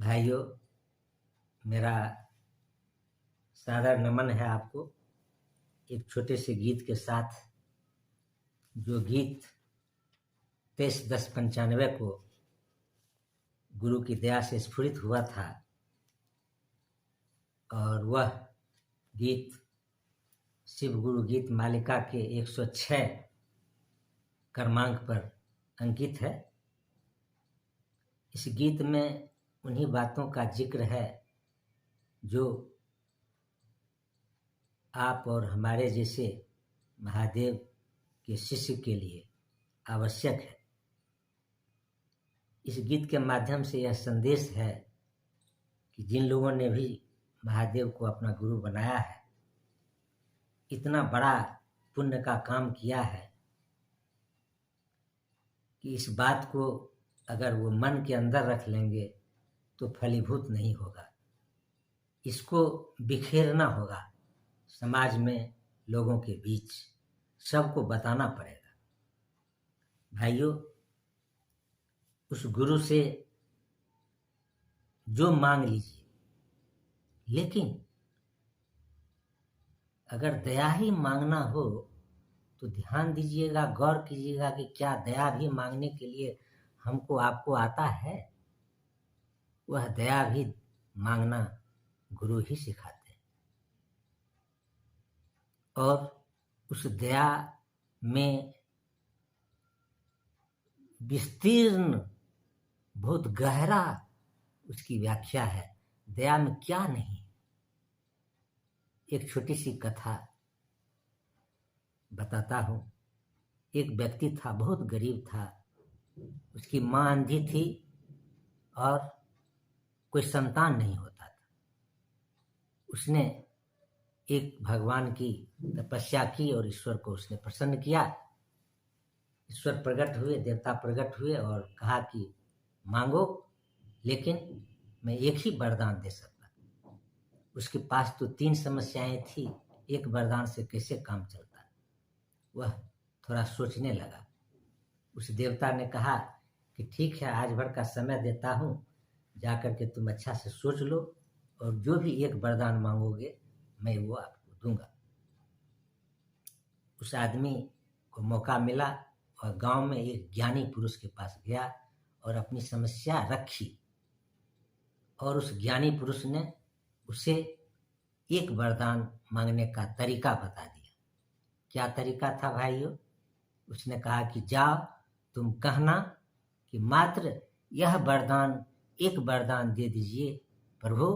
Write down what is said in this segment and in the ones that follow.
भाइयों, मेरा सादर नमन है आपको। एक छोटे से गीत के साथ, जो गीत 23/10/95 को गुरु की दया से स्फुरित हुआ था, और वह गीत शिव गुरु गीत मालिका के 106 क्रमांक पर अंकित है। इस गीत में उन्हीं बातों का जिक्र है जो आप और हमारे जैसे महादेव के शिष्य के लिए आवश्यक है। इस गीत के माध्यम से यह संदेश है कि जिन लोगों ने भी महादेव को अपना गुरु बनाया है, इतना बड़ा पुण्य का काम किया है कि इस बात को अगर वो मन के अंदर रख लेंगे तो फलीभूत नहीं होगा। इसको बिखेरना होगा, समाज में, लोगों के बीच सबको बताना पड़ेगा। भाइयों, उस गुरु से जो मांग लीजिए, लेकिन अगर दया ही मांगना हो तो ध्यान दीजिएगा, गौर कीजिएगा कि क्या दया भी मांगने के लिए हमको आपको आता है? वह दया भी मांगना गुरु ही सिखाते हैं, और उस दया में विस्तीर्ण, बहुत गहरा उसकी व्याख्या है। दया में क्या नहीं। एक छोटी सी कथा बताता हूँ। एक व्यक्ति था, बहुत गरीब था। उसकी माँ अंधी थी और कोई संतान नहीं होता था। उसने एक भगवान की तपस्या की और ईश्वर को उसने प्रसन्न किया। ईश्वर प्रकट हुए, देवता प्रकट हुए और कहा कि मांगो, लेकिन मैं एक ही वरदान दे सकता। उसके पास तो 3 समस्याएं थी, एक वरदान से कैसे काम चलता। वह थोड़ा सोचने लगा। उस देवता ने कहा कि ठीक है, आज भर का समय देता हूँ, जाकर के तुम अच्छा से सोच लो और जो भी एक वरदान मांगोगे मैं वो आपको दूंगा। उस आदमी को मौका मिला और गांव में एक ज्ञानी पुरुष के पास गया और अपनी समस्या रखी, और उस ज्ञानी पुरुष ने उसे एक वरदान मांगने का तरीका बता दिया। क्या तरीका था भाइयों? उसने कहा कि जाओ, तुम कहना कि मात्र यह वरदान, एक वरदान दे दीजिए प्रभु,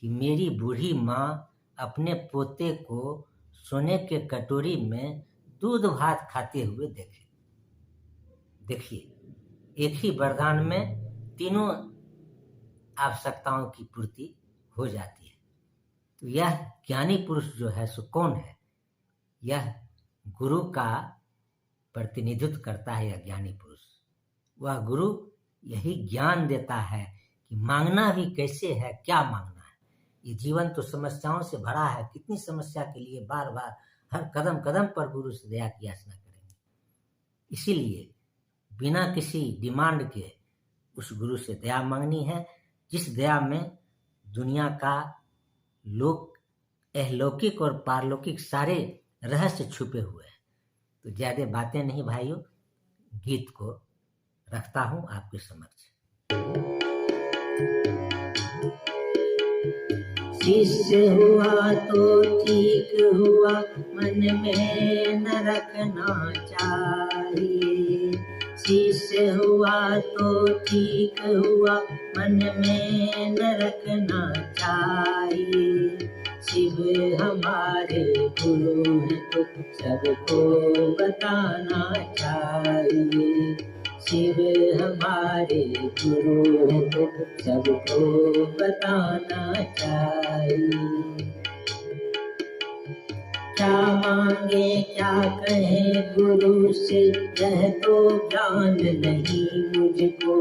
कि मेरी बूढ़ी माँ अपने पोते को सोने के कटोरी में दूध भात खाते हुए देखे। देखिए, एक ही वरदान में तीनों आवश्यकताओं की पूर्ति हो जाती है। तो यह ज्ञानी पुरुष जो है सो कौन है? यह गुरु का प्रतिनिधित्व करता है। यह ज्ञानी पुरुष, वह गुरु यही ज्ञान देता है कि मांगना भी कैसे है, क्या मांगना है। ये जीवन तो समस्याओं से भरा है। कितनी समस्या के लिए बार बार हर कदम कदम पर गुरु से दया की याचना करेंगे। इसीलिए बिना किसी डिमांड के उस गुरु से दया मांगनी है, जिस दया में दुनिया का अलौकिक और पारलौकिक सारे रहस्य छुपे हुए हैं। तो ज्यादा बातें नहीं भाइयों, गीत को रखता हूं आपके समक्ष। शिष्य हुआ तो ठीक हुआ, मन में न रखना चाहिए। शिष्य हुआ तो ठीक हुआ, मन में न रखना चाहिए। शिव हमारे गुरु हैं तो सबको बताना चाहिए। शिव हमारे गुरु हैं तो सबको बताना चाहिए। क्या मांगे क्या कहे गुरु से, यह तो ज्ञान नहीं मुझको।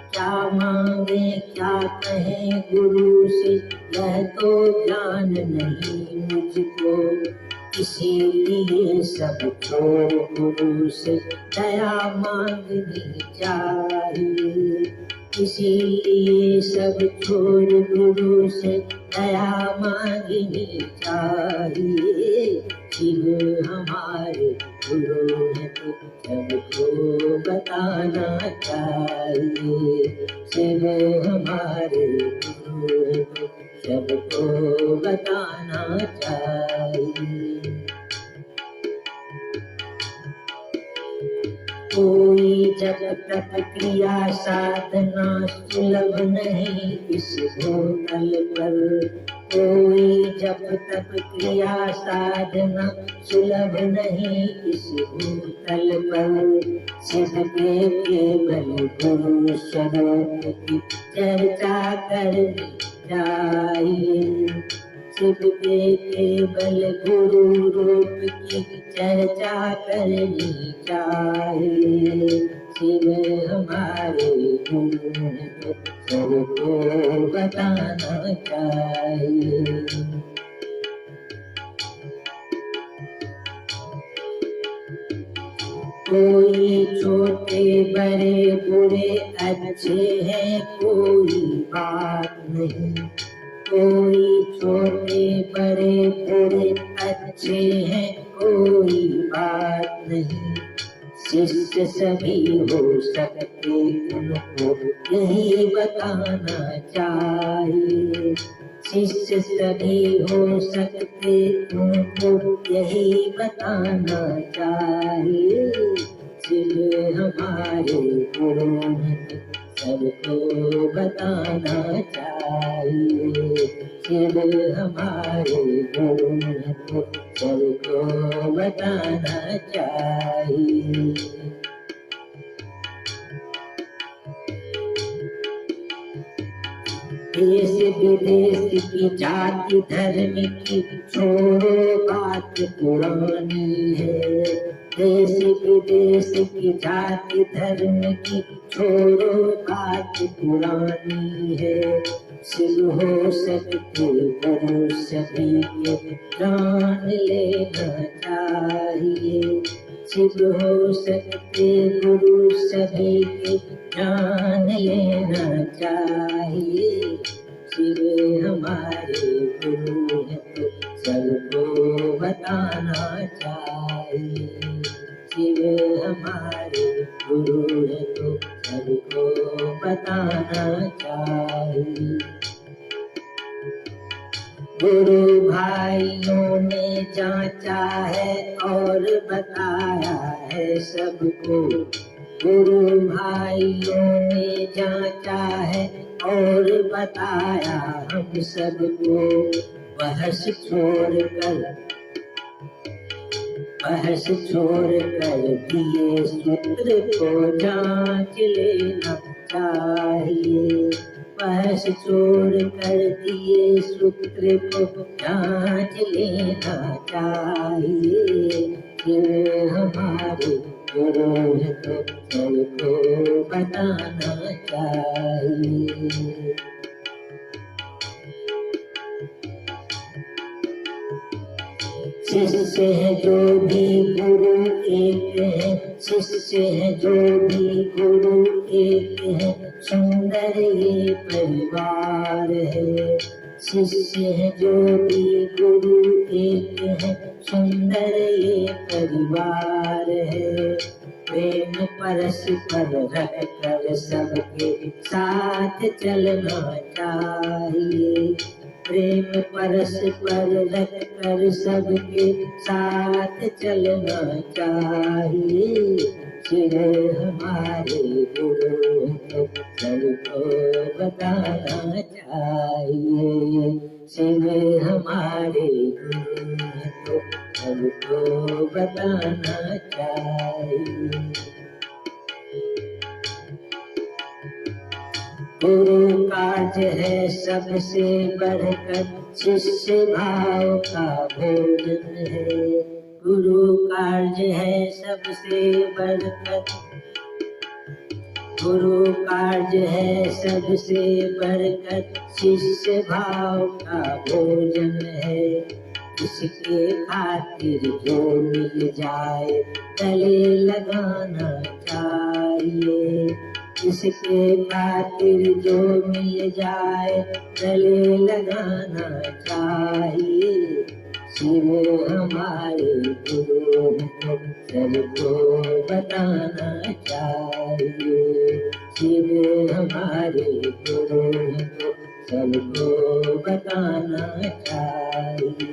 क्या मांगे क्या कहे गुरु से, यह तो ज्ञान नहीं मुझको। इसीलिए सबको गुरु से दया मांगनी चाहिए। इसीलिए सब छोड़ गुरु से दया मांगनी चाहिए। शिव हमारे गुरु हैं तो सबको बताना चाहिए। शिव हमारे गुरु हैं तो सबको बताना चाहिए। कोई जब तक क्रिया साधना सुलभ नहीं इस भूतल पर, कोई जब तक क्रिया साधना सुलभ नहीं इस भूतल पर, शिव के केवल गुरु स्वरूप की चर्चा करनी चाहिए। शिव के केवल गुरु रूप की चर्चा करनी चाहिए। शिव हमारे गुरु हैं तो सबको बताना चाहिए। कोई छोटे बड़े बुरे अच्छे हैं कोई बात नहीं, कोई छोटे बड़े बुरे अच्छे हैं कोई बात नहीं। शिष्य सभी हो सकते उनको यही बताना चाहिए। शिष्य सभी हो सकते उनको यही बताना चाहिए। शिव हमारे गुरु हैं सबको बताना चाहिए। शिव हमारे गुरु हैं तो सबको बताना चाहिए। देश विदेश की जाति धर्म की छोड़ो बात पुरानी है। देश विदेश की जाति धर्म की छोड़ो बात पुरानी है। शिव हो सकते गुरु सभी के जान लेना चाहिए। शिव हो सकते गुरु सभी के जान लेना चाहिए। शिव हमारे गुरु हैं तो सबको बताना चाहिए। शिव हमारे गुरु हैं तो सबको बताना चाहिए। गुरु भाइयों ने जांचा है और बताया है सबको। गुरु भाइयों ने जांचा है और बताया हम सबको। बहस छोड़कर दिए सूत्र को जांच लेना चाहिए। बहस छोड़कर दिए सूत्र को जांच लेना चाहिए। शिव हमारे गुरु हैं तो सबको बताना चाहिए। शिष्य है जो भी गुरु एक है, शिष्य है जो भी गुरु एक है, सुंदर ये परिवार है। शिष्य है जो भी गुरु एक है, सुंदर ये परिवार है। प्रेम परस्पर रख कर सबके साथ चलना चाहिए। प्रेम परस्पर रख कर सबके साथ चलना चाहिए। शिव हमारे गुरु हैं तो सबको बताना चाहिए। शिव हमारे गुरु हैं तो सबको बताना चाहिए। गुरु कार्य है सबसे बढ़कर शिष्य भाव का भोजन है। गुरु कार्य है सबसे बढ़कर, गुरु कार्य है सबसे बढ़कर शिष्य भाव का भोजन है। इसके खातिर जो मिल जाए गले लगाना चाहिए। इसके खातिर जो मिल जाए गले लगाना चाहिए। शिव हमारे गुरु हैं सबको बताना चाहिए। शिव हमारे गुरु हैं सबको बताना चाहिए।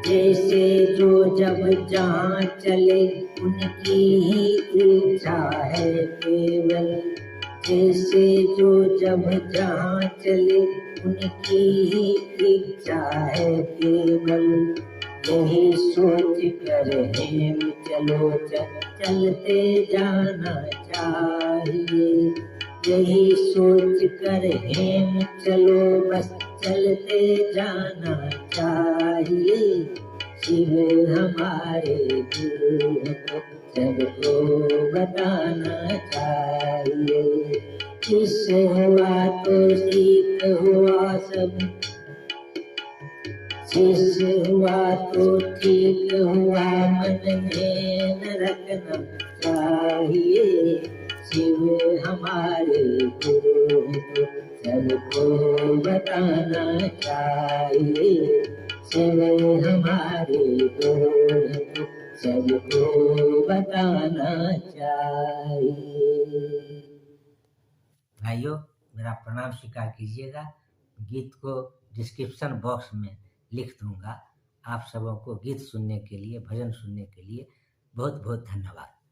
जैसे जो जब जहाँ चले उनकी ही इच्छा है केवल। जैसे जो जब जहाँ चले उनकी ही इच्छा है केवल। यही सोच कर हेम चलो चलते जाना चाहिए। यही सोच कर हेम चलो बस चलते जाना चाहिए। शिव हमारे गुरु हैं सबको बताना चाहिए। जिससे हुआ तो सीख हुआ सब, जिससे हुआ तो ठीक हुआ मन में न रखना चाहिए। शिव हमारे गुरु हैं सबको बताना चाहिए। शिव हमारे गुरु हैं सबको बताना चाहिए। भाइयों, मेरा प्रणाम स्वीकार कीजिएगा। गीत को डिस्क्रिप्शन बॉक्स में लिख दूंगा। आप सबों को गीत सुनने के लिए, भजन सुनने के लिए बहुत बहुत धन्यवाद।